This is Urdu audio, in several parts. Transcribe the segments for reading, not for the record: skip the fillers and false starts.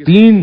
3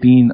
3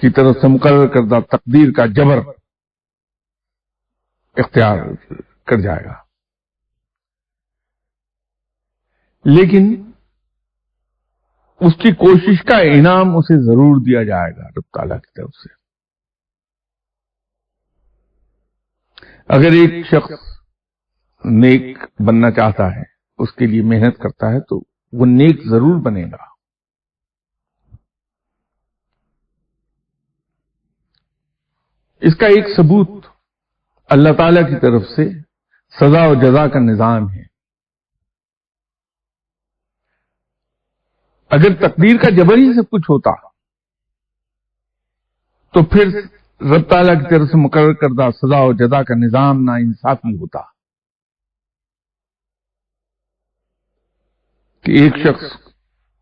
کی طرف سے مقرر کردہ تقدیر کا جبر اختیار کر جائے گا، لیکن اس کی کوشش کا انعام اسے ضرور دیا جائے گا رب تعالیٰ کی طرف سے۔ اگر ایک شخص نیک بننا چاہتا ہے، اس کے لیے محنت کرتا ہے، تو وہ نیک ضرور بنے گا۔ اس کا ایک ثبوت اللہ تعالیٰ کی طرف سے سزا و جزا کا نظام ہے۔ اگر تقدیر کا جبر ہی سب کچھ ہوتا تو پھر رب تعالیٰ کی طرف سے مقرر کردہ سزا و جزا کا نظام ناانصافی ہوتا کہ ایک شخص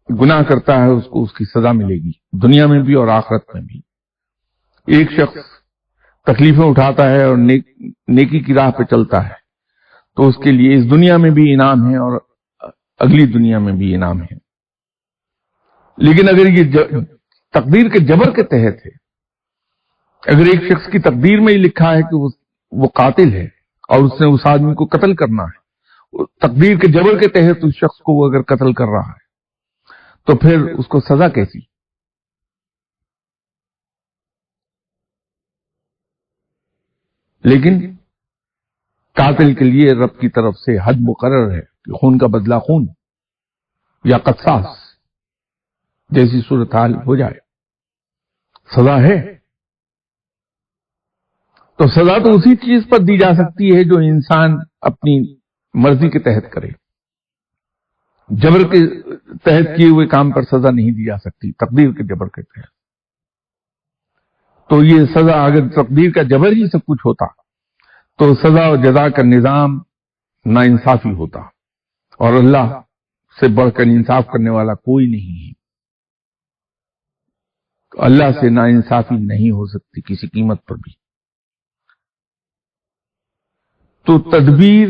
گناہ کرتا ہے، اس کو اس کی سزا ملے گی دنیا میں بھی اور آخرت میں بھی۔ ایک شخص تکلیفیں اٹھاتا ہے اور نیکی کی راہ پہ چلتا ہے تو اس کے لیے اس دنیا میں بھی انعام ہے اور اگلی دنیا میں بھی انعام ہے۔ لیکن اگر یہ تقدیر کے جبر کے تحت ہے، اگر ایک شخص کی تقدیر میں ہی لکھا ہے کہ وہ قاتل ہے اور اس نے اس آدمی کو قتل کرنا ہے، تقدیر کے جبر کے تحت اس شخص کو وہ اگر قتل کر رہا ہے تو پھر اس کو سزا کیسی؟ لیکن قاتل کے لیے رب کی طرف سے حد مقرر ہے کہ خون کا بدلہ خون یا قصاص جیسی صورتحال ہو جائے، سزا ہے۔ تو سزا تو اسی چیز پر دی جا سکتی ہے جو انسان اپنی مرضی کے تحت کرے، جبر کے تحت کیے ہوئے کام پر سزا نہیں دی جا سکتی، تقدیر کے جبر کے تحت۔ تو یہ سزا، اگر تقدیر کا جبر ہی سب کچھ ہوتا تو سزا و جزا کا نظام ناانصافی ہوتا، اور اللہ سے بڑھ کر انصاف کرنے والا کوئی نہیں ہے۔ اللہ سے ناانصافی نہیں ہو سکتی کسی قیمت پر بھی۔ تو تدبیر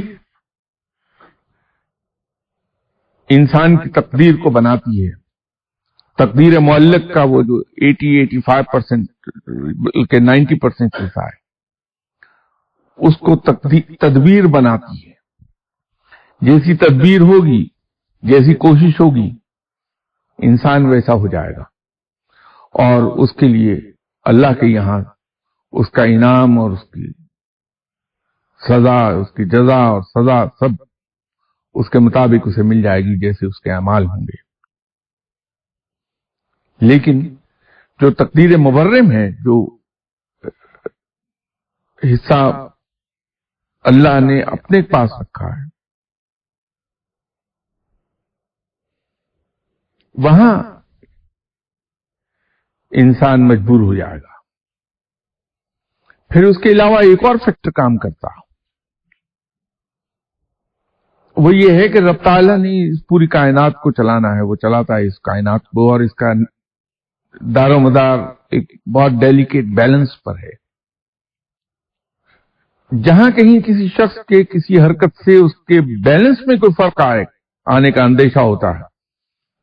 انسان کی تقدیر کو بناتی ہے۔ تقدیر معلق کا وہ جو 85% بلکہ 90% حصہ ہے، اس کو تدبیر بناتی ہے۔ جیسی تدبیر ہوگی، جیسی کوشش ہوگی، انسان ویسا ہو جائے گا، اور اس کے لیے اللہ کے یہاں اس کا انعام اور اس کی سزا، اس کی جزا اور سزا سب اس کے مطابق اسے مل جائے گی جیسے اس کے اعمال ہوں گے۔ لیکن جو تقدیر مبرم ہے، جو حصہ اللہ نے اپنے پاس رکھا ہے، وہاں انسان مجبور ہو جائے گا۔ پھر اس کے علاوہ ایک اور فیکٹر کام کرتا، وہ یہ ہے کہ رب تعالیٰ نے اس پوری کائنات کو چلانا ہے، وہ چلاتا ہے اس کائنات کو، اور اس کا دار و مدار ایک بہت ڈیلیکیٹ بیلنس پر ہے۔ جہاں کہیں کسی شخص کے کسی حرکت سے اس کے بیلنس میں کوئی فرق آنے کا اندیشہ ہوتا ہے،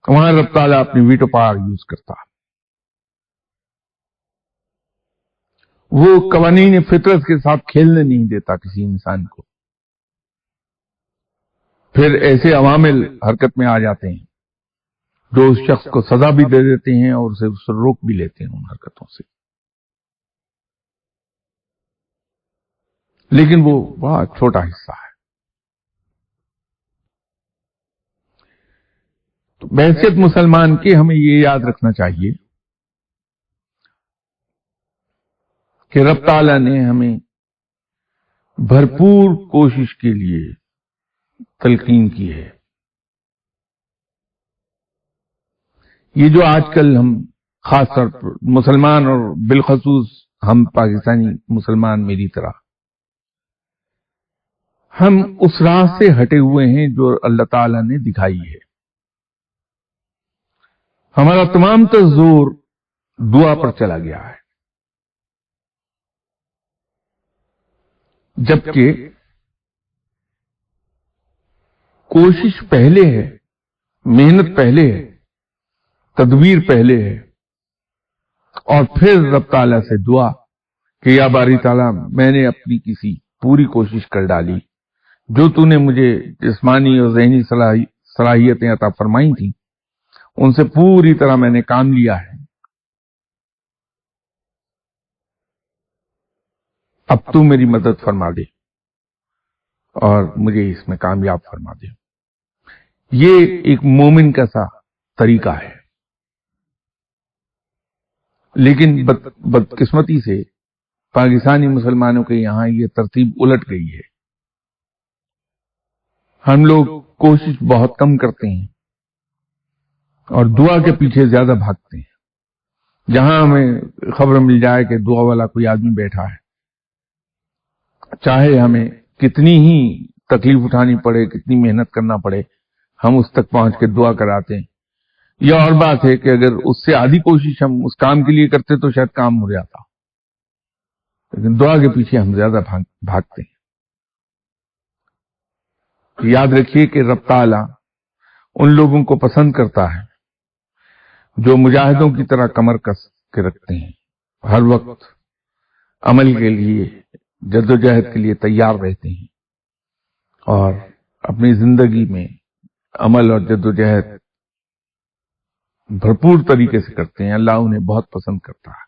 وہاں رب تعالیٰ اپنی ویٹو پاور یوز کرتا ہے۔ وہ قوانین فطرت کے ساتھ کھیلنے نہیں دیتا کسی انسان کو۔ پھر ایسے عوامل حرکت میں آ جاتے ہیں جو اس شخص کو سزا بھی دے دیتے ہیں اور اسے روک بھی لیتے ہیں ان حرکتوں سے، لیکن وہ بہت چھوٹا حصہ ہے۔ تو بحیثیت مسلمان کے ہمیں یہ یاد رکھنا چاہیے کہ رب تعالیٰ نے ہمیں بھرپور کوشش کے لیے تلقین کی ہے۔ یہ جو آج کل ہم خاص طور پر مسلمان اور بالخصوص ہم پاکستانی مسلمان میری طرح، ہم اس راہ سے ہٹے ہوئے ہیں جو اللہ تعالیٰ نے دکھائی ہے۔ ہمارا تمام تر زور دعا پر چلا گیا ہے، جبکہ کوشش پہلے ہے، محنت پہلے ہے، تدبیر پہلے ہے، اور پھر رب تعالیٰ سے دعا کہ یا باری تعالیٰ میں نے اپنی کسی پوری کوشش کر ڈالی، جو تو نے مجھے جسمانی اور ذہنی صلاحیتیں عطا فرمائی تھیں ان سے پوری طرح میں نے کام لیا ہے، اب تو میری مدد فرما دے اور مجھے اس میں کامیاب فرما دے۔ یہ ایک مومن کا سا طریقہ ہے، لیکن بدقسمتی سے پاکستانی مسلمانوں کے یہاں یہ ترتیب الٹ گئی ہے۔ ہم لوگ کوشش بہت کم کرتے ہیں اور دعا کے پیچھے زیادہ بھاگتے ہیں۔ جہاں ہمیں خبر مل جائے کہ دعا والا کوئی آدمی بیٹھا ہے، چاہے ہمیں کتنی ہی تکلیف اٹھانی پڑے، کتنی محنت کرنا پڑے، ہم اس تک پہنچ کے دعا کراتے ہیں۔ یہ اور بات ہے کہ اگر اس سے آدھی کوشش ہم اس کام کے لیے کرتے تو شاید کام ہو جاتا، لیکن دعا کے پیچھے ہم زیادہ بھاگتے ہیں۔ یاد رکھیے کہ رب تعالیٰ ان لوگوں کو پسند کرتا ہے جو مجاہدوں کی طرح کمر کس کے رکھتے ہیں، ہر وقت عمل کے لیے، جدوجہد کے لیے تیار رہتے ہیں اور اپنی زندگی میں عمل اور جدوجہد بھرپور طریقے سے کرتے ہیں۔ اللہ انہیں بہت پسند کرتا ہے۔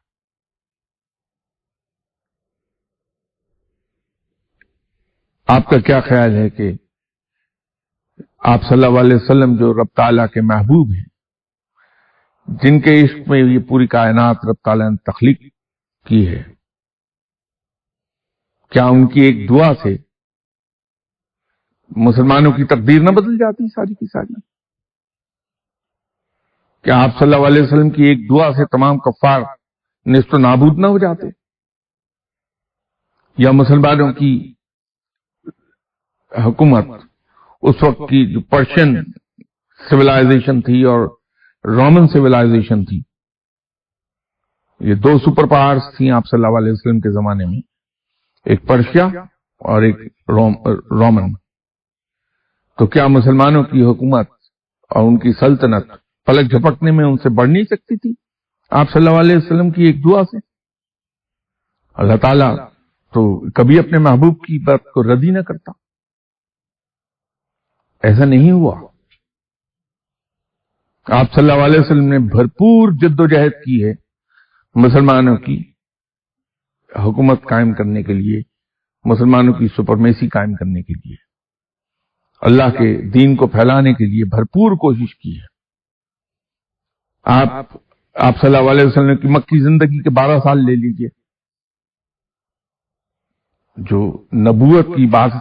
آپ کا کیا خیال ہے کہ آپ صلی اللہ علیہ وسلم جو رب تعالیٰ کے محبوب ہیں، جن کے عشق میں یہ پوری کائنات رب تعالیٰ نے تخلیق کی ہے، کیا ان کی ایک دعا سے مسلمانوں کی تقدیر نہ بدل جاتی ساری کی ساری؟ کیا آپ صلی اللہ علیہ وسلم کی ایک دعا سے تمام کفار نیست و نابود نہ ہو جاتے؟ یا مسلمانوں کی حکومت اس وقت کی جو پرشین سویلائزیشن تھی اور رومن سویلائزیشن تھی، یہ دو سپر پاورز تھیں آپ صلی اللہ علیہ وسلم کے زمانے میں، ایک پرشیا اور ایک رومن، تو کیا مسلمانوں کی حکومت اور ان کی سلطنت پلک جھپکنے میں ان سے بڑھ نہیں سکتی تھی آپ صلی اللہ علیہ وسلم کی ایک دعا سے؟ اللہ تعالیٰ تو کبھی اپنے محبوب کی بات کو رد ہی نہ کرتا۔ ایسا نہیں ہوا۔ آپ صلی اللہ علیہ وسلم نے بھرپور جدوجہد کی ہے مسلمانوں کی حکومت قائم کرنے کے لیے، مسلمانوں کی سپرمیسی قائم کرنے کے لیے، اللہ کے دین کو پھیلانے کے لیے بھرپور کوشش کی ہے۔ آپ صلی اللہ علیہ وسلم کی مکی زندگی کے 12 سال لے لیجئے، جو نبوت کی بات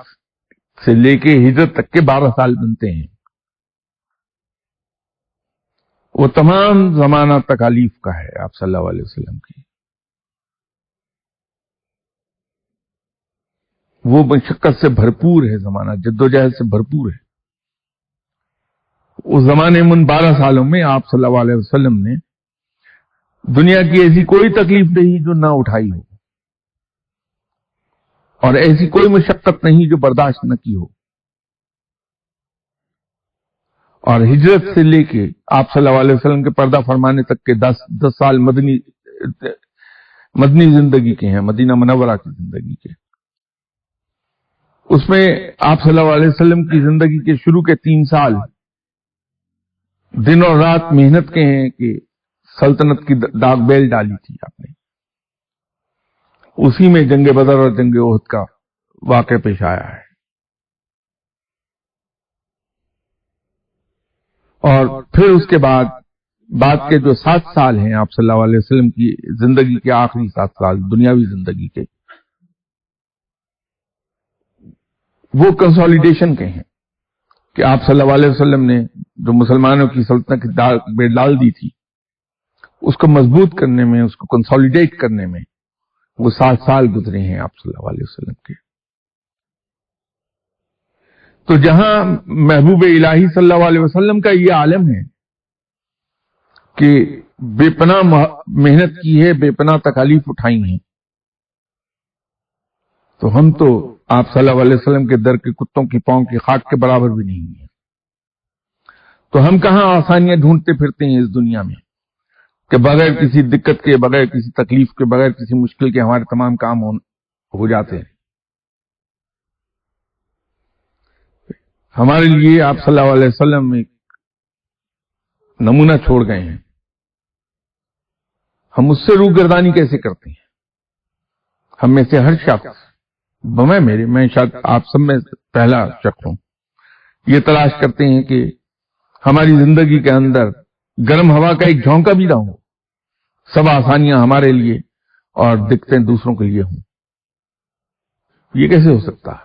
سے لے کے ہجرت تک کے 12 سال بنتے ہیں، وہ تمام زمانہ تکالیف کا ہے آپ صلی اللہ علیہ وسلم کی۔ وہ مشقت سے بھرپور ہے زمانہ، جدوجہد سے بھرپور ہے۔ اس زمانے میں ان 12 سالوں میں آپ صلی اللہ علیہ وسلم نے دنیا کی ایسی کوئی تکلیف نہیں جو نہ اٹھائی ہو، اور ایسی کوئی مشقت نہیں جو برداشت نہ کی ہو۔ اور ہجرت سے لے کے آپ صلی اللہ علیہ وسلم کے پردہ فرمانے تک کے 10 سال مدنی زندگی کے ہیں، مدینہ منورہ کی زندگی کے۔ اس میں آپ صلی اللہ علیہ وسلم کی زندگی کے شروع کے 3 سال دن اور رات محنت کے ہیں کہ سلطنت کی داغ بیل ڈالی تھی آپ نے۔ اسی میں جنگ بدر اور جنگ احد کا واقعہ پیش آیا ہے، اور پھر اس کے بعد کے جو 7 سال ہیں آپ صلی اللہ علیہ وسلم کی زندگی کے آخری 7 سال دنیاوی زندگی کے، وہ کنسولیڈیشن کے ہیں کہ آپ صلی اللہ علیہ وسلم نے جو مسلمانوں کی سلطنت کی داغ بیل ڈال دی تھی، اس کو مضبوط کرنے میں، اس کو کنسولیڈیٹ کرنے میں وہ 7 سال گزرے ہیں آپ صلی اللہ علیہ وسلم کے۔ تو جہاں محبوب الہی صلی اللہ علیہ وسلم کا یہ عالم ہے کہ بے پناہ محنت کی ہے، بے پناہ تکالیف اٹھائی ہیں، تو ہم تو آپ صلی اللہ علیہ وسلم کے در کے کتوں کی پاؤں کی خاک کے برابر بھی نہیں ہیں۔ تو ہم کہاں آسانیاں ڈھونڈتے پھرتے ہیں اس دنیا میں؟ کہ بغیر کسی دقت کے، بغیر کسی تکلیف کے، بغیر کسی مشکل کے ہمارے تمام کام ہو جاتے ہیں. ہمارے لیے آپ صلی اللہ علیہ وسلم ایک نمونہ چھوڑ گئے ہیں. ہم اس سے روگردانی کیسے کرتے ہیں؟ ہم میں سے ہر شخص، میں شاید آپ سب میں پہلا شخص ہوں، یہ تلاش کرتے ہیں کہ ہماری زندگی کے اندر گرم ہوا کا ایک جھونکا بھی نہ ہو، سب آسانیاں ہمارے لیے اور دقتیں دوسروں کے لیے ہوں. یہ کیسے ہو سکتا ہے؟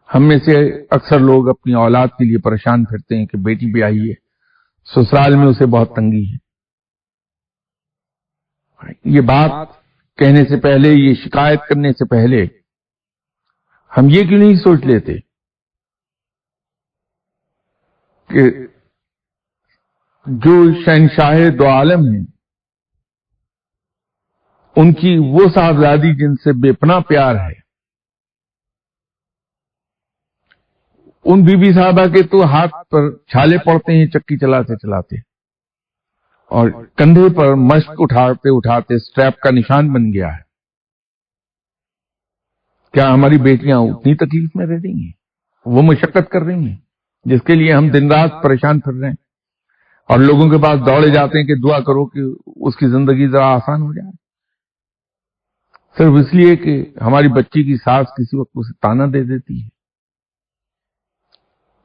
ہم میں سے اکثر لوگ اپنی اولاد کے لیے پریشان پھرتے ہیں کہ بیٹی بھی آئی ہے، سسرال میں اسے بہت تنگی ہے. یہ بات کہنے سے پہلے، یہ شکایت کرنے سے پہلے ہم یہ کیوں نہیں سوچ لیتے کہ جو شہنشاہ دو عالم ہیں، ان کی وہ صاحبزادی جن سے بے پناہ پیار ہے، ان بی بی صاحبہ کے تو ہاتھ پر چھالے پڑتے ہیں چکی چلاتے چلاتے، اور کندھے پر مشق اٹھاتے اٹھاتے سٹریپ کا نشان بن گیا ہے. کیا ہماری بیٹیاں اتنی تکلیف میں رہ رہی ہیں؟ وہ مشقت کر رہی ہیں جس کے لیے ہم دن رات پریشان پھر رہے ہیں، اور لوگوں کے پاس دوڑے جاتے ہیں کہ دعا کرو کہ اس کی زندگی ذرا آسان ہو جائے، صرف اس لیے کہ ہماری بچی کی ساس کسی وقت اسے تانا دے دیتی ہے،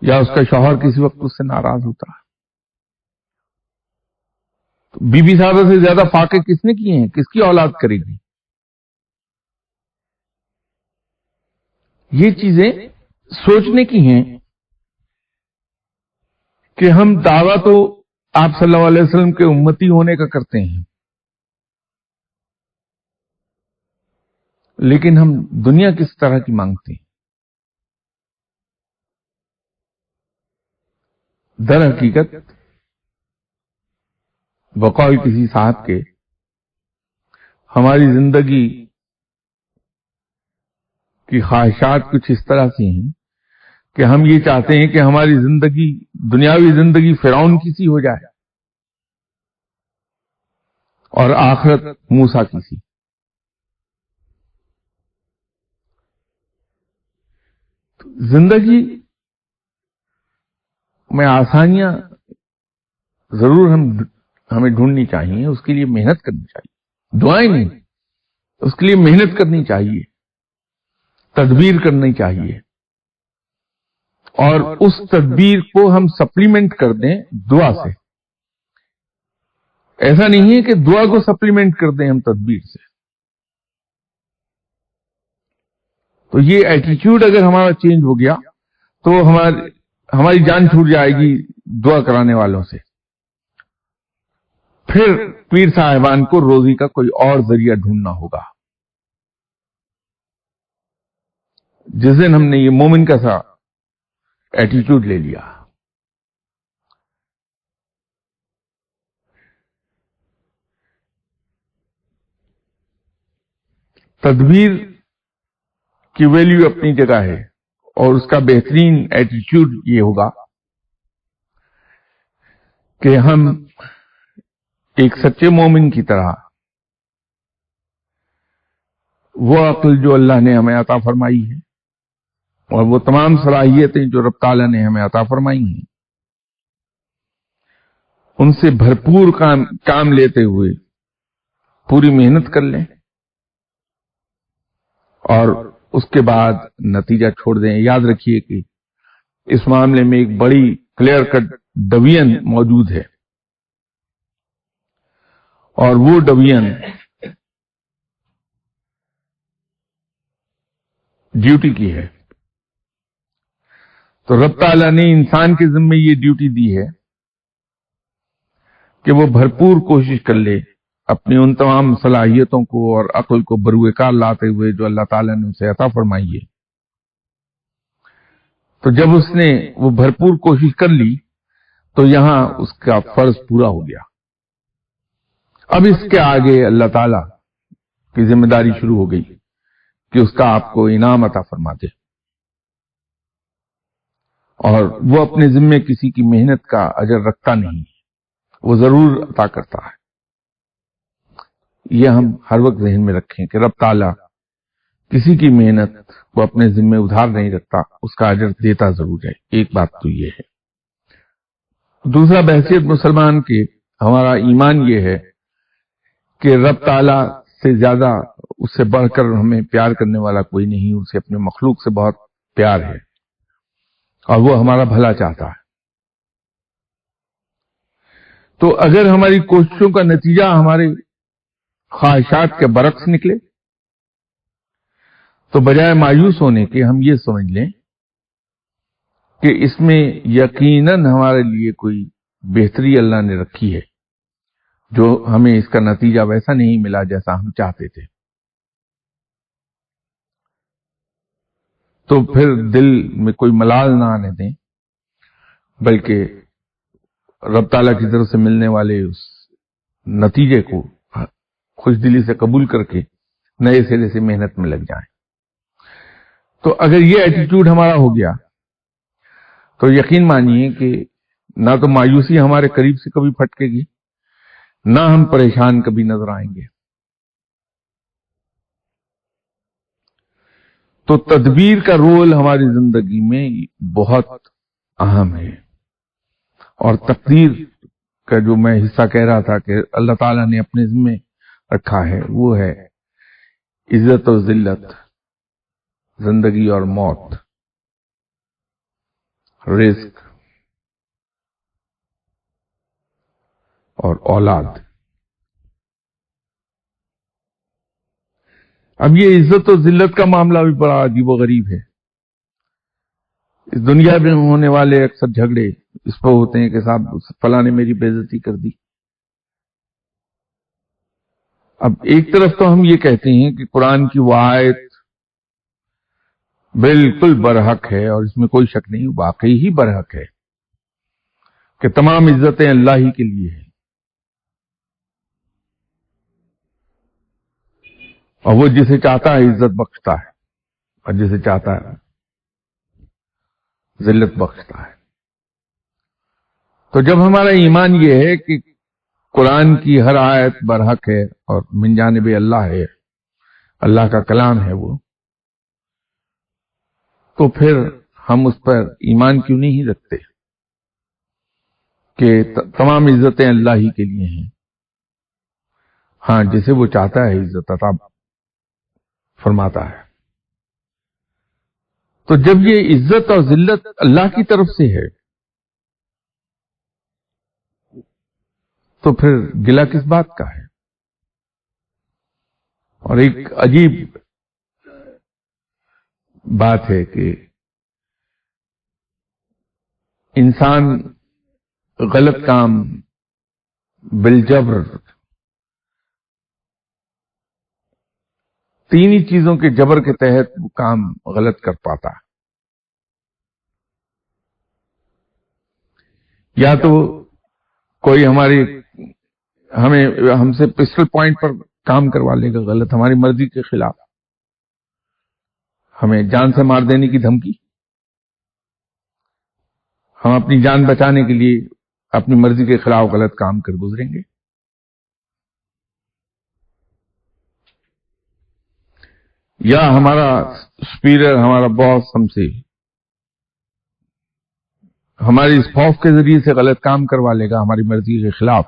یا اس کا شوہر کسی وقت اس سے ناراض ہوتا ہے. تو بی بی صاحبہ سے زیادہ فاقے کس نے کیے ہیں؟ کس کی اولاد کرے گی؟ یہ چیزیں سوچنے کی ہیں کہ ہم دعویٰ تو آپ صلی اللہ علیہ وسلم کے امتی ہونے کا کرتے ہیں، لیکن ہم دنیا کس طرح کی مانگتے ہیں؟ در حقیقت بقول کسی صاحب کے، ہماری زندگی کی خواہشات کچھ اس طرح سے ہیں کہ ہم یہ چاہتے ہیں کہ ہماری زندگی، دنیاوی زندگی فرعون کی سی ہو جائے اور آخرت موسیٰ کی سی. زندگی میں آسانیاں ضرور ہمیں ڈھونڈنی چاہیے، اس کے لیے محنت کرنی چاہیے، دعائیں نہیں، اس کے لیے محنت کرنی چاہیے، تدبیر کرنی چاہیے، اور اس تدبیر کو ہم سپلیمنٹ کر دیں دعا سے. ایسا نہیں ہے کہ دعا کو سپلیمنٹ کر دیں ہم تدبیر سے. تو یہ ایٹیٹیوڈ اگر ہمارا چینج ہو گیا تو ہماری جان چھوٹ جائے گی دعا کرانے والوں سے. پھر پیر صاحبان کو روزی کا کوئی اور ذریعہ ڈھونڈنا ہوگا. جس دن ہم نے یہ مومن کا سا ایٹیٹیوڈ لے لیا، تدبیر کی ویلیو اپنی جگہ ہے، اور اس کا بہترین ایٹیٹیوڈ یہ ہوگا کہ ہم ایک سچے مومن کی طرح وہ عقل جو اللہ نے ہمیں عطا فرمائی ہے اور وہ تمام صلاحیتیں جو رب تعالیٰ نے ہمیں عطا فرمائی ہیں، ان سے بھرپور کام لیتے ہوئے پوری محنت کر لیں اور اس کے بعد نتیجہ چھوڑ دیں. یاد رکھیے کہ اس معاملے میں ایک بڑی کلیئر کٹ ڈویژن موجود ہے، اور وہ ڈویژن ڈیوٹی کی ہے. تو رب تعالیٰ نے انسان کے ذمے یہ ڈیوٹی دی ہے کہ وہ بھرپور کوشش کر لے اپنی ان تمام صلاحیتوں کو اور عقل کو بروئے کار لاتے ہوئے جو اللہ تعالیٰ نے اسے عطا فرمائی ہے. تو جب اس نے وہ بھرپور کوشش کر لی تو یہاں اس کا فرض پورا ہو گیا. اب اس کے آگے اللہ تعالیٰ کی ذمہ داری شروع ہو گئی کہ اس کا آپ کو انعام عطا فرما دے، اور وہ اپنے ذمے کسی کی محنت کا اجر رکھتا نہیں، وہ ضرور عطا کرتا ہے. یہ ہم ہر وقت ذہن میں رکھیں کہ رب تعالیٰ کسی کی محنت کو اپنے ذمہ ادھار نہیں رکھتا، اس کا اجر دیتا ضرور ہے۔ ایک بات تو یہ ہے۔ دوسرا، بحیثیت مسلمان کے ہمارا ایمان یہ ہے کہ رب تعالیٰ سے زیادہ، اس سے بڑھ کر ہمیں پیار کرنے والا کوئی نہیں، اسے اپنے مخلوق سے بہت پیار ہے اور وہ ہمارا بھلا چاہتا ہے۔ تو اگر ہماری کوششوں کا نتیجہ ہمارے خواہشات کے برعکس نکلے تو بجائے مایوس ہونے کے ہم یہ سمجھ لیں کہ اس میں یقیناً ہمارے لیے کوئی بہتری اللہ نے رکھی ہے، جو ہمیں اس کا نتیجہ ویسا نہیں ملا جیسا ہم چاہتے تھے۔ تو پھر دل میں کوئی ملال نہ آنے دیں، بلکہ رب تعالیٰ کی طرف سے ملنے والے اس نتیجے کو خوش دلی سے قبول کر کے نئے سرے سے محنت میں لگ جائیں۔ تو اگر یہ ایٹیٹیوڈ ہمارا ہو گیا تو یقین مانیے کہ نہ تو مایوسی ہمارے قریب سے کبھی پھٹکے گی، نہ ہم پریشان کبھی نظر آئیں گے۔ تو تدبیر کا رول ہماری زندگی میں بہت اہم ہے، اور تقدیر کا جو میں حصہ کہہ رہا تھا کہ اللہ تعالیٰ نے اپنے ذمہ رکھا ہے، وہ ہے عزت و ذلت، زندگی اور موت، رزق اور اولاد۔ اب یہ عزت و ذلت کا معاملہ بھی بڑا عجیب و غریب ہے۔ اس دنیا میں ہونے والے اکثر جھگڑے اس پر ہوتے ہیں کہ صاحب فلاں نے میری بے عزتی کر دی۔ اب ایک طرف تو ہم یہ کہتے ہیں کہ قرآن کی وہ آیت بالکل برحق ہے اور اس میں کوئی شک نہیں، واقعی ہی برحق ہے کہ تمام عزتیں اللہ ہی کے لیے ہیں، اور وہ جسے چاہتا ہے عزت بخشتا ہے اور جسے چاہتا ہے ذلت بخشتا ہے۔ تو جب ہمارا ایمان یہ ہے کہ قرآن کی ہر آیت برحق ہے اور من جانب اللہ ہے، اللہ کا کلام ہے وہ، تو پھر ہم اس پر ایمان کیوں نہیں رکھتے کہ تمام عزتیں اللہ ہی کے لیے ہیں؟ ہاں، جسے وہ چاہتا ہے عزت عطا فرماتا ہے۔ تو جب یہ عزت اور ذلت اللہ کی طرف سے ہے تو پھر گلہ کس بات کا ہے؟ اور ایک عجیب بات ہے کہ انسان غلط کام بالجبر، تین ہی چیزوں کے جبر کے تحت وہ کام غلط کر پاتا ہے۔ یا تو کوئی ہم سے پسٹل پوائنٹ پر کام کروا لے گا غلط، ہماری مرضی کے خلاف، ہمیں جان سے مار دینے کی دھمکی، ہم اپنی جان بچانے کے لیے اپنی مرضی کے خلاف غلط کام کر گزریں گے۔ یا ہمارا سپیریئر، ہمارا باس ہم سے ہماری اس خوف کے ذریعے سے غلط کام کروا لے گا ہماری مرضی کے خلاف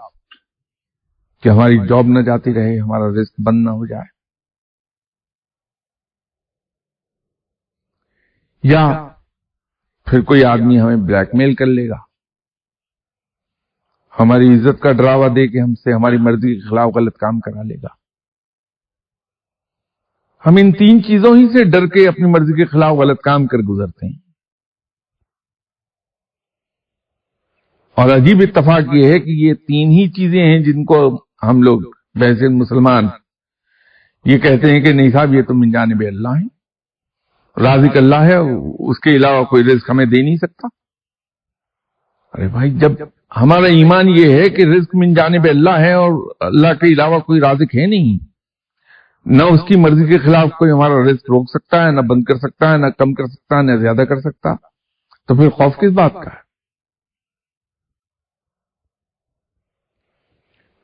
کہ ہماری جاب نہ جاتی رہے، ہمارا رزق بند نہ ہو جائے۔ یا پھر کوئی آدمی ہمیں بلیک میل کر لے گا، ہماری عزت کا ڈراوا دے کے ہم سے ہماری مرضی کے خلاف غلط کام کرا لے گا۔ ہم ان تین چیزوں ہی سے ڈر کے اپنی مرضی کے خلاف غلط کام کر گزرتے ہیں۔ اور عجیب اتفاق یہ ہے کہ یہ تین ہی چیزیں ہیں جن کو ہم لوگ بحیثیت مسلمان یہ کہتے ہیں کہ نہیں صاحب یہ تو من جانب اللہ ہے، رازق اللہ ہے، اس کے علاوہ کوئی رزق ہمیں دے نہیں سکتا۔ ارے بھائی، جب ہمارا ایمان یہ ہے کہ رزق من جانب اللہ ہے اور اللہ کے علاوہ کوئی رازق ہے نہیں، نہ اس کی مرضی کے خلاف کوئی ہمارا رزق روک سکتا ہے، نہ بند کر سکتا ہے، نہ کم کر سکتا ہے، نہ زیادہ کر سکتا، تو پھر خوف کس بات کا ہے؟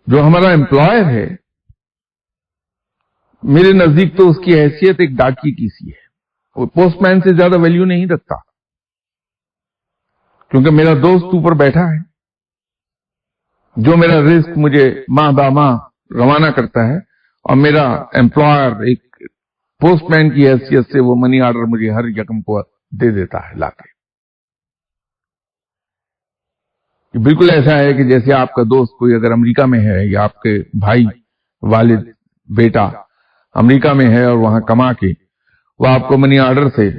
جو ہمارا امپلائر ہے میرے نزدیک تو اس کی حیثیت ایک ڈاکی کی سی ہے، وہ پوسٹ مین سے زیادہ ویلیو نہیں رکھتا، کیونکہ میرا دوست اوپر بیٹھا ہے جو میرا رزق مجھے ماہ با ماہ روانہ کرتا ہے، اور میرا امپلائر ایک پوسٹ مین کی حیثیت سے وہ منی آرڈر مجھے ہر یکم کو دے دیتا ہے لا کے۔ بالکل ایسا ہے کہ جیسے آپ کا دوست کوئی اگر امریکہ میں ہے، یا آپ کے بھائی، والد، بیٹا امریکہ میں ہے اور وہاں کما کے وہ آپ کو منی آرڈر سے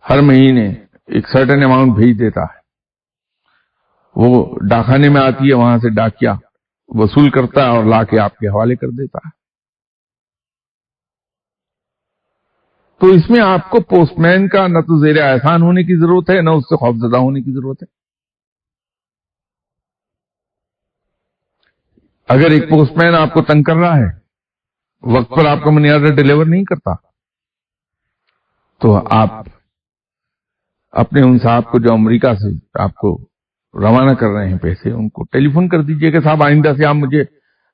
ہر مہینے ایک سرٹن اماؤنٹ بھیج دیتا ہے، وہ ڈاکخانے میں آتی ہے، وہاں سے ڈاکیا وصول کرتا ہے اور لا کے آپ کے حوالے کر دیتا ہے۔ تو اس میں آپ کو پوسٹ مین کا نہ تو زیر احسان ہونے کی ضرورت ہے، نہ اس سے خوفزدہ ہونے کی ضرورت ہے۔ اگر ایک پوسٹ مین آپ کو تنگ کر رہا ہے، وقت پر آپ کا منی آرڈر ڈیلیور نہیں کرتا، تو آپ اپنے ان صاحب کو جو امریکہ سے آپ کو روانہ کر رہے ہیں پیسے، ان کو ٹیلی فون کر دیجئے کہ صاحب آئندہ سے آپ مجھے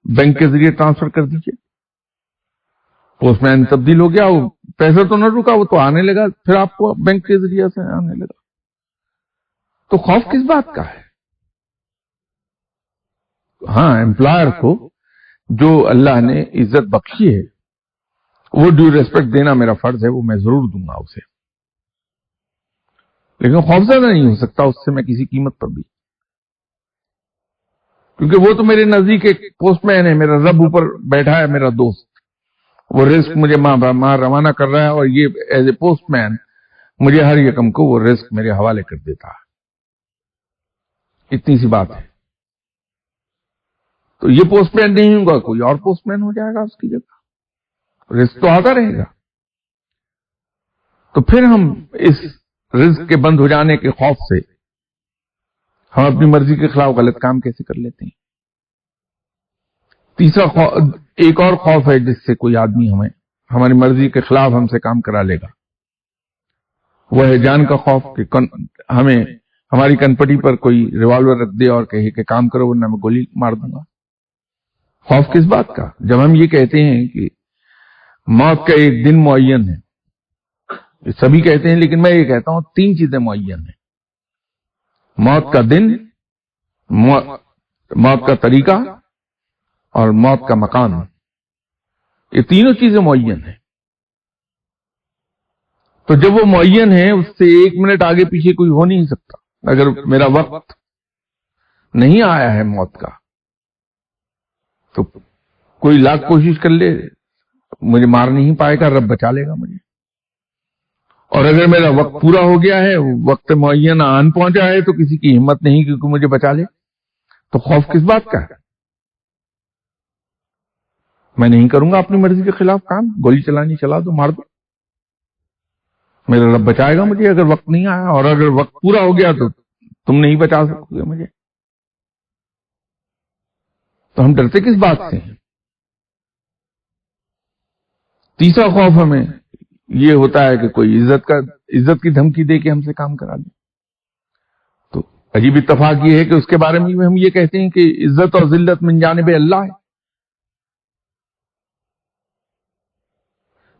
بینک کے ذریعے ٹرانسفر کر دیجئے۔ پوسٹ مین تبدیل ہو گیا، وہ پیسہ تو نہ رکا، وہ تو آنے لگا، پھر آپ کو بینک کے ذریعے سے آنے لگا۔ تو خوف کس بات کا ہے؟ ہاں، امپلائر کو جو اللہ نے عزت بخشی ہے وہ ڈیو ریسپیکٹ دینا میرا فرض ہے، وہ میں ضرور دوں گا اسے، لیکن خوفزدہ نہیں ہو سکتا اس سے میں کسی قیمت پر بھی، کیونکہ وہ تو میرے نزدیک ایک پوسٹ مین ہے، میرا رب اوپر بیٹھا ہے، میرا دوست، وہ رزق مجھے ماہ روانہ کر رہا ہے، اور یہ ایز اے پوسٹ مین مجھے ہر یکم کو وہ رزق میرے حوالے کر دیتا ہے۔ اتنی سی بات ہے۔ تو یہ پوسٹ مین نہیں ہوگا، کوئی اور پوسٹ مین ہو جائے گا اس کی جگہ، رزق تو آتا رہے گا۔ تو پھر ہم اس رزق کے بند ہو جانے کے خوف سے ہم اپنی مرضی کے خلاف غلط کام کیسے کر لیتے ہیں؟ تیسرا ایک اور خوف ہے جس سے کوئی آدمی ہماری مرضی کے خلاف ہم سے کام کرا لے گا، وہ ہے جان کا خوف، کہ ہمیں ہماری کنپٹی پر کوئی ریوالور رکھ دے اور کہے کہ کام کرو ورنہ میں گولی مار دوں گا۔ خوف کس بات کا؟ جب ہم یہ کہتے ہیں کہ موت کا ایک دن معین ہے، یہ سبھی کہتے ہیں، لیکن میں یہ کہتا ہوں 3 چیزیں معین ہیں: موت کا دن، موت کا طریقہ اور موت کا مقام۔ یہ تینوں چیزیں معین ہیں۔ تو جب وہ معین ہے، اس سے 1 منٹ آگے پیچھے کوئی ہو نہیں سکتا۔ اگر میرا وقت نہیں آیا ہے موت کا، تو کوئی لاکھ کوشش کر لے مجھے مار نہیں پائے گا، رب بچا لے گا مجھے۔ اور اگر میرا وقت پورا ہو گیا ہے، وقت معین آن پہنچا ہے، تو کسی کی ہمت نہیں کہ کوئی مجھے بچا لے۔ تو خوف کس بات کا ہے؟ میں نہیں کروں گا اپنی مرضی کے خلاف کام، گولی چلانی چلا دو، مار دو، میرا رب بچائے گا مجھے اگر وقت نہیں آیا، اور اگر وقت پورا ہو گیا تو تم نہیں بچا سکو گے مجھے۔ تو ہم ڈرتے کس بات سے ہیں؟ تیسرا خوف ہمیں یہ ہوتا ہے کہ کوئی عزت کی دھمکی دے کے ہم سے کام کرا لے۔ تو عجیب اتفاق یہ ہے کہ اس کے بارے میں ہم یہ کہتے ہیں کہ عزت اور ذلت من جانب اللہ ہے۔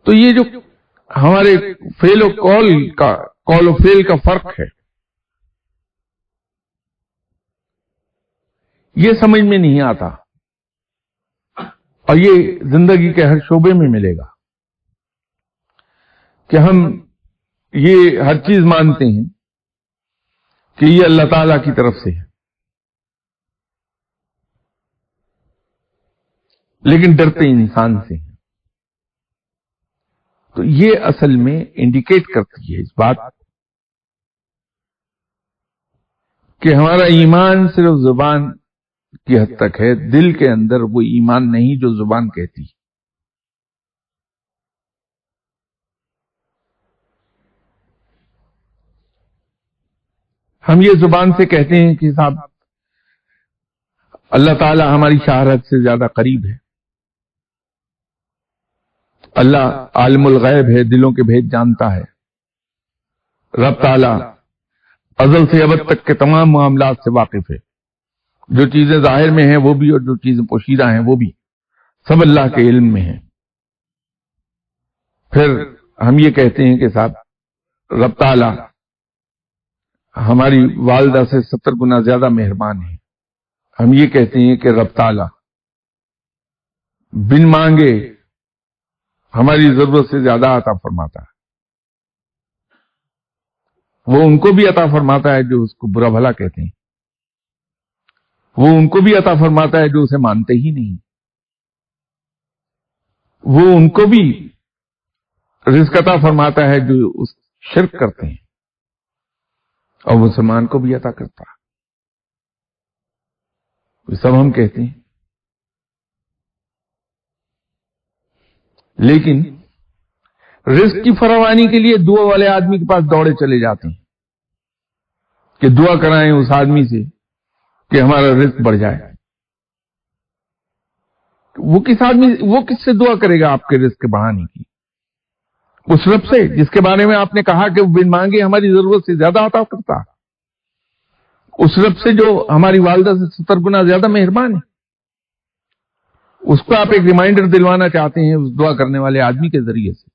تو یہ جو ہمارے فعل و قول و فعل کا فرق ہے، یہ سمجھ میں نہیں آتا، اور یہ زندگی کے ہر شعبے میں ملے گا کہ ہم یہ ہر چیز مانتے ہیں کہ یہ اللہ تعالی کی طرف سے ہے، لیکن ڈرتے انسان سے ہیں۔ تو یہ اصل میں انڈیکیٹ کرتی ہے اس بات کہ ہمارا ایمان صرف زبان کی حد تک ہے، دل کے اندر وہ ایمان نہیں جو زبان کہتی۔ ہم یہ زبان سے کہتے ہیں کہ صاحب اللہ تعالی ہماری شہادت سے زیادہ قریب ہے، اللہ عالم الغیب ہے، دلوں کے بھید جانتا ہے، رب تعالی ازل سے ابد تک کے تمام معاملات سے واقف ہے، جو چیزیں ظاہر میں ہیں وہ بھی اور جو چیزیں پوشیدہ ہیں وہ بھی، سب اللہ کے علم میں ہیں۔ پھر ہم یہ کہتے ہیں کہ صاحب رب تعالی ہماری والدہ سے 70 گنا زیادہ مہربان ہے. ہم یہ کہتے ہیں کہ رب تعالی بن مانگے ہماری ضرورت سے زیادہ عطا فرماتا ہے. وہ ان کو بھی عطا فرماتا ہے جو اس کو برا بھلا کہتے ہیں. وہ ان کو بھی عطا فرماتا ہے جو اسے مانتے ہی نہیں. وہ ان کو بھی رزق عطا فرماتا ہے جو اس شرک کرتے ہیں, اور مسلمان کو بھی عطا کرتا ہے. یہ سب ہم کہتے ہیں. لیکن رزق کی فراوانی کے لیے دعا والے آدمی کے پاس دوڑے چلے جاتے ہیں کہ دعا کرائیں اس آدمی سے کہ ہمارا رزق بڑھ جائے. وہ کس سے دعا کرے گا آپ کے رزق کے بڑھانے کی؟ اس رب سے جس کے بارے میں آپ نے کہا کہ وہ بن مانگے ہماری ضرورت سے زیادہ عطا کرتا. اس رب سے جو ہماری والدہ سے 70 گنا زیادہ مہربان ہے. اس کو آپ ایک ریمائنڈر دلوانا چاہتے ہیں اس دعا کرنے والے آدمی کے ذریعے سے.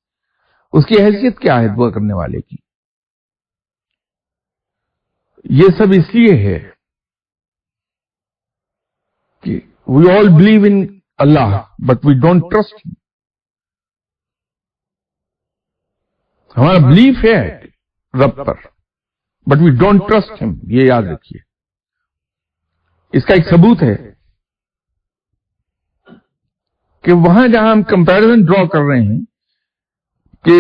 اس کی حیثیت کیا ہے دعا کرنے والے کی؟ یہ سب اس لیے ہے کہ we all believe in Allah but we don't trust him. ہمارا بلیف ہے رب پر but we don't trust him. یہ یاد رکھیے. اس کا ایک ثبوت ہے کہ وہاں جہاں ہم کمپیرزن ڈرا کر رہے ہیں کہ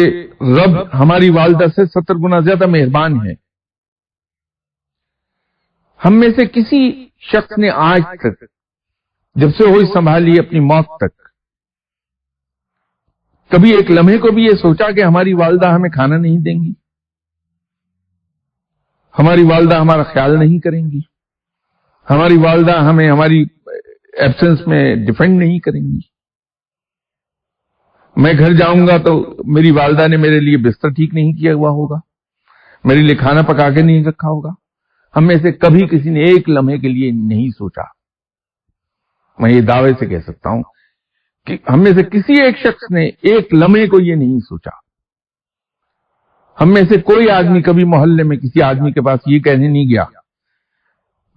رب ہماری والدہ سے 70 گنا زیادہ مہربان ہے, ہم میں سے کسی شخص نے آج تک جب سے ہوش سنبھالی اپنی موت تک کبھی ایک لمحے کو بھی یہ سوچا کہ ہماری والدہ ہمیں کھانا نہیں دیں گی, ہماری والدہ ہمارا خیال نہیں کریں گی, ہماری والدہ ہمیں ہماری ایبسنس میں ڈیفینڈ نہیں کریں گی, میں گھر جاؤں گا تو میری والدہ نے میرے لیے بستر ٹھیک نہیں کیا ہوا ہوگا, میرے لیے کھانا پکا کے نہیں رکھا ہوگا. ہم میں سے کبھی کسی نے ایک لمحے کے لیے نہیں سوچا. میں یہ دعوے سے کہہ سکتا ہوں کہ ہم میں سے کسی ایک شخص نے ایک لمحے کو یہ نہیں سوچا. ہم میں سے کوئی آدمی کبھی محلے میں کسی آدمی کے پاس یہ کہنے نہیں گیا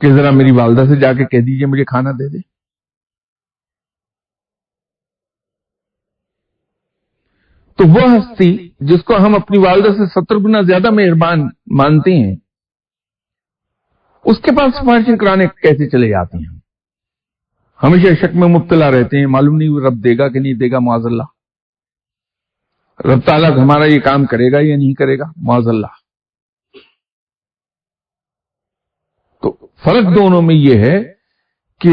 کہ ذرا میری والدہ سے جا کے کہہ دیجئے مجھے کھانا دے دے. تو وہ ہستی جس کو ہم اپنی والدہ سے 70 گنا زیادہ مہربان مانتے ہیں, اس کے پاس سفارشیں کرانے کیسے چلے جاتے ہیں؟ ہمیشہ شک میں مبتلا رہتے ہیں, معلوم نہیں وہ رب دے گا کہ نہیں دے گا. معاذ اللہ. رب تعالیٰ ہمارا یہ کام کرے گا یا نہیں کرے گا. معاذ اللہ. تو فرق دونوں میں یہ ہے کہ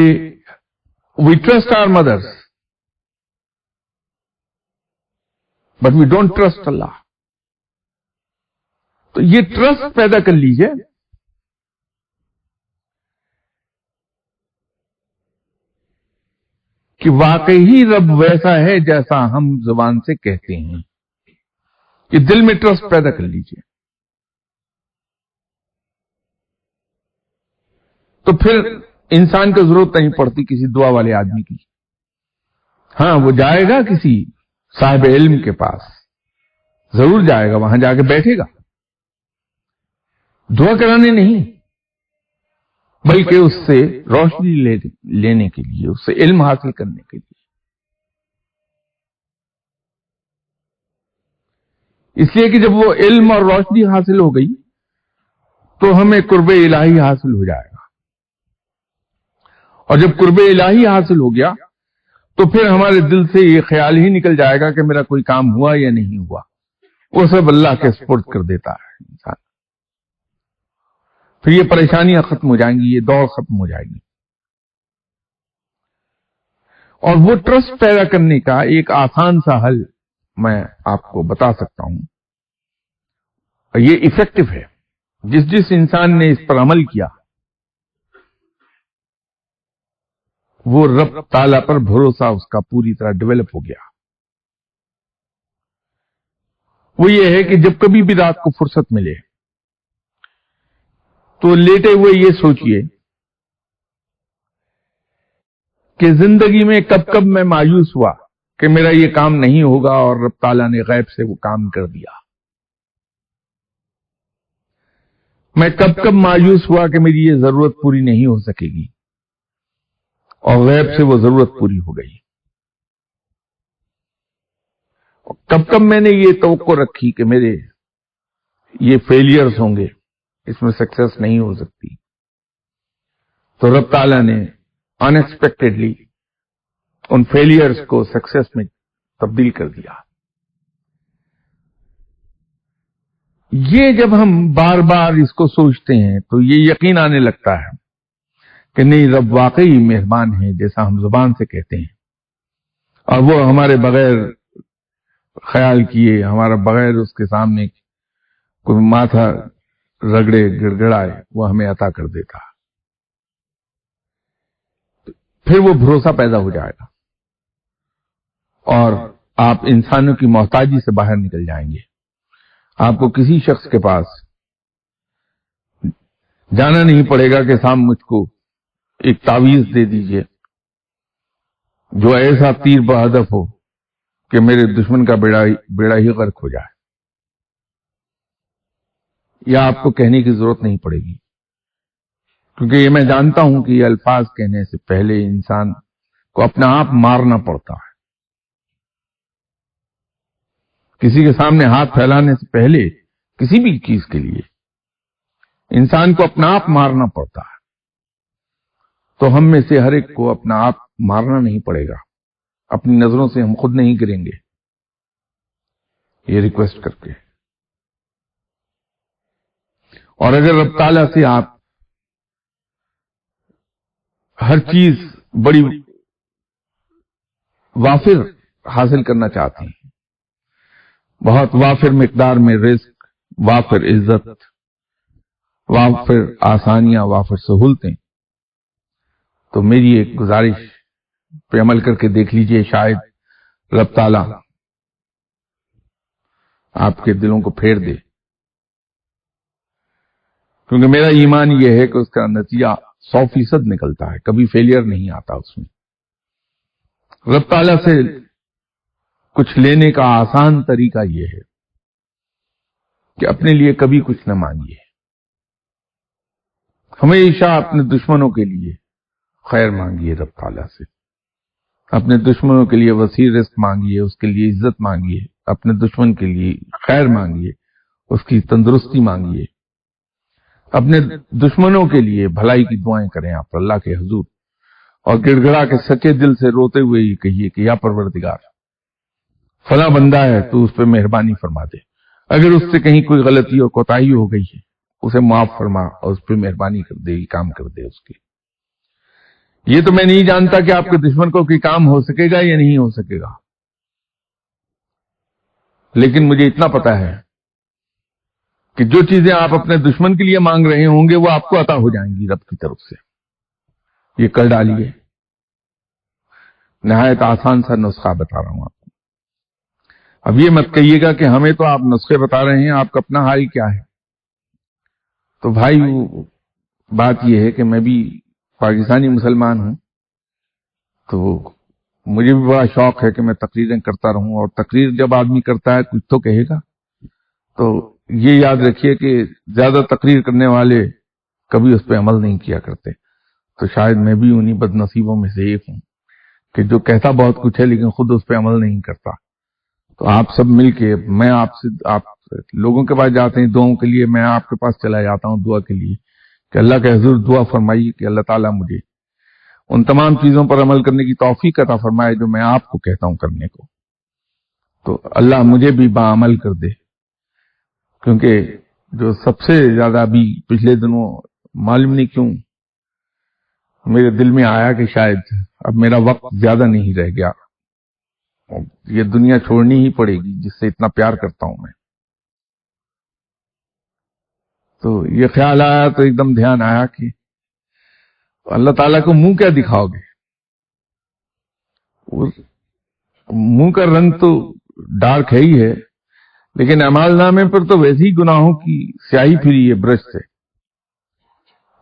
وی ٹرسٹ آور مدرس بٹ وی ڈونٹ ٹرسٹ اللہ. تو یہ ٹرسٹ پیدا کر لیجئے کہ واقعی رب ویسا ہے جیسا ہم زبان سے کہتے ہیں. کہ دل میں ٹرسٹ پیدا کر لیجئے. تو پھر انسان کو ضرورت نہیں پڑتی کسی دعا والے آدمی کی. ہاں وہ جائے گا کسی صاحب علم کے پاس, ضرور جائے گا, وہاں جا کے بیٹھے گا, دعا کرانے نہیں بلکہ اس سے روشنی لینے کے لیے, اس سے علم حاصل کرنے کے لیے. اس لیے کہ جب وہ علم اور روشنی حاصل ہو گئی تو ہمیں قرب الہی حاصل ہو جائے گا, اور جب قرب الہی حاصل ہو گیا تو پھر ہمارے دل سے یہ خیال ہی نکل جائے گا کہ میرا کوئی کام ہوا یا نہیں ہوا. وہ سب اللہ کے سپرد کر دیتا ہے انسان. پھر یہ پریشانیاں ختم ہو جائیں گی, یہ دور ختم ہو جائے گی. اور وہ ٹرسٹ پیدا کرنے کا ایک آسان سا حل میں آپ کو بتا سکتا ہوں. یہ ایفیکٹو ہے. جس انسان نے اس پر عمل کیا وہ رب تعالیٰ پر بھروسہ اس کا پوری طرح ڈیولپ ہو گیا. وہ یہ ہے کہ جب کبھی بھی رات کو فرصت ملے تو لیٹے ہوئے یہ سوچئے کہ زندگی میں کب کب میں مایوس ہوا کہ میرا یہ کام نہیں ہوگا اور رب تعالیٰ نے غیب سے وہ کام کر دیا. میں کب کب مایوس ہوا کہ میری یہ ضرورت پوری نہیں ہو سکے گی اور غیب سے وہ ضرورت پوری ہو گئی. کب کب میں نے یہ توقع رکھی کہ میرے یہ فیلئرز ہوں گے، اس میں سکسیس نہیں ہو سکتی، تو رب تعالیٰ نے ان ایکسپیکٹڈلی ان فیلئرز کو سکسیس میں تبدیل کر دیا. یہ جب ہم بار بار اس کو سوچتے ہیں تو یہ یقین آنے لگتا ہے کہ نہیں، رب واقعی مہربان ہے جیسا ہم زبان سے کہتے ہیں، اور وہ ہمارے بغیر خیال کیے، ہمارا بغیر اس کے سامنے کوئی ماتھا رگڑے گڑگڑائے وہ ہمیں عطا کر دیتا. پھر وہ بھروسہ پیدا ہو جائے گا اور آپ انسانوں کی محتاجی سے باہر نکل جائیں گے. آپ کو کسی شخص کے پاس جانا نہیں پڑے گا کہ صاحب مجھ کو ایک تعویذ دے دیجئے جو ایسا تیر بہدف ہو کہ میرے دشمن کا بیڑا ہی غرق ہو جائے. یا آپ کو کہنے کی ضرورت نہیں پڑے گی، کیونکہ یہ میں جانتا ہوں کہ یہ الفاظ کہنے سے پہلے انسان کو اپنا آپ مارنا پڑتا ہے. کسی کے سامنے ہاتھ پھیلانے سے پہلے کسی بھی چیز کے لیے انسان کو اپنا آپ مارنا پڑتا ہے. تو ہم میں سے ہر ایک کو اپنا آپ مارنا نہیں پڑے گا، اپنی نظروں سے ہم خود نہیں گریں گے. یہ ریکویسٹ کر کے، اور اگر رب تعالیٰ سے آپ ہر چیز بڑی وافر حاصل کرنا چاہتے ہیں، بہت وافر مقدار میں رزق، وافر عزت، وافر آسانیاں، وافر سہولتیں، تو میری ایک گزارش پہ عمل کر کے دیکھ لیجئے، شاید رب تعالیٰ آپ کے دلوں کو پھیر دے. کیونکہ میرا ایمان یہ ہے کہ اس کا نتیجہ 100% نکلتا ہے، کبھی فیلئر نہیں آتا اس میں. رب تعالیٰ سے کچھ لینے کا آسان طریقہ یہ ہے کہ اپنے لیے کبھی کچھ نہ مانگیے، ہمیشہ اپنے دشمنوں کے لیے خیر مانگیے رب تعالیٰ سے. اپنے دشمنوں کے لیے وسیع رزق مانگیے، اس کے لیے عزت مانگیے، اپنے دشمن کے لیے خیر مانگیے، اس کی تندرستی مانگیے. اپنے دشمنوں کے لیے بھلائی کی دعائیں کریں آپ اللہ کے حضور، اور گڑ گڑا کے سچے دل سے روتے ہوئے یہ کہیے کہ یا پروردگار، فلاں بندہ ہے تو اس پہ مہربانی فرما دے، اگر اس سے کہیں کوئی غلطی اور کوتاہی ہو گئی ہے اسے معاف فرما اور اس پہ مہربانی کر دے، یہ کام کر دے اس کے. یہ تو میں نہیں جانتا کہ آپ کے دشمن کو کوئی کام ہو سکے گا یا نہیں ہو سکے گا، لیکن مجھے اتنا پتا ہے کہ جو چیزیں آپ اپنے دشمن کے لیے مانگ رہے ہوں گے وہ آپ کو عطا ہو جائیں گی رب کی طرف سے. یہ کر ڈالیے. نہایت آسان سا نسخہ بتا رہا ہوں آپ کو. اب یہ مت کہیے گا کہ ہمیں تو آپ نسخے بتا رہے ہیں، آپ کا اپنا حال کیا ہے. تو بھائی بات یہ ہے کہ میں بھی پاکستانی مسلمان ہوں، تو مجھے بھی بڑا شوق ہے کہ میں تقریریں کرتا رہوں، اور تقریر جب آدمی کرتا ہے کچھ تو کہے گا. تو یہ یاد رکھیے کہ زیادہ تقریر کرنے والے کبھی اس پہ عمل نہیں کیا کرتے. تو شاید میں بھی انہی بد نصیبوں میں سے ایک ہوں کہ جو کہتا بہت کچھ ہے لیکن خود اس پہ عمل نہیں کرتا. تو آپ سب مل کے، میں آپ لوگوں کے پاس جاتے ہیں دعاؤں کے لیے، میں آپ کے پاس چلا جاتا ہوں دعا کے لیے کہ اللہ کے حضور دعا فرمائیے کہ اللہ تعالیٰ مجھے ان تمام چیزوں پر عمل کرنے کی توفیق عطا فرمائے جو میں آپ کو کہتا ہوں کرنے کو. تو اللہ مجھے بھی باعمل کر دے، کیونکہ جو سب سے زیادہ ابھی پچھلے دنوں معلوم نہیں کیوں میرے دل میں آیا کہ شاید اب میرا وقت زیادہ نہیں رہ گیا، یہ دنیا چھوڑنی ہی پڑے گی جس سے اتنا پیار کرتا ہوں میں. تو یہ خیال آیا تو ایک دم دھیان آیا کہ اللہ تعالیٰ کو منہ کیا دکھاؤ گے. منہ کا رنگ تو ڈارک ہے ہی ہے، لیکن اعمال نامے پر تو ویسے ہی گناہوں کی سیاہی پھری ہے برش سے.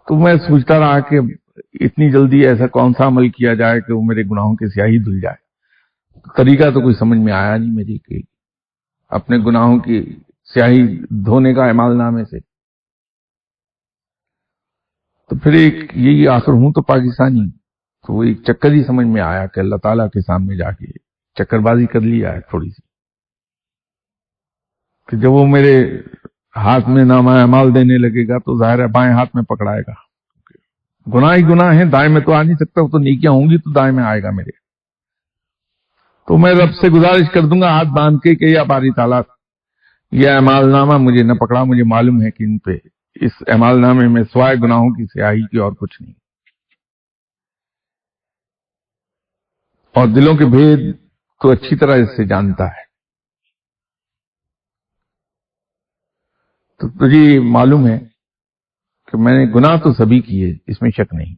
تو میں سوچتا رہا کہ اتنی جلدی ایسا کون سا عمل کیا جائے کہ وہ میرے گناہوں کی سیاہی دھل جائے. طریقہ تو کوئی سمجھ میں آیا نہیں میری کہ اپنے گناہوں کی سیاہی دھونے کا اعمال نامے سے. تو پھر ایک یہی آخر ہوں تو پاکستانی، تو وہ ایک چکر ہی سمجھ میں آیا کہ اللہ تعالیٰ کے سامنے جا کے چکر بازی کر لیا ہے تھوڑی سی، کہ جب وہ میرے ہاتھ میں نامہ اعمال دینے لگے گا تو ظاہر ہے بائیں ہاتھ میں پکڑائے گا. گناہ ہی گناہ ہیں، دائیں میں تو آ نہیں سکتا، وہ تو نیکیاں ہوں گی تو دائیں میں آئے گا میرے. تو میں رب سے گزارش کر دوں گا ہاتھ باندھ کے کہ یا باری تعالیٰ یہ اعمال نامہ مجھے نہ پکڑا، مجھے معلوم ہے کہ ان پہ اس اعمال نامے میں سوائے گناہوں کی سیاہی کی اور کچھ نہیں، اور دلوں کے بھید تو اچھی طرح اس سے جانتا ہے. تو تجھے معلوم ہے کہ میں نے گناہ تو سبھی کیے، اس میں شک نہیں،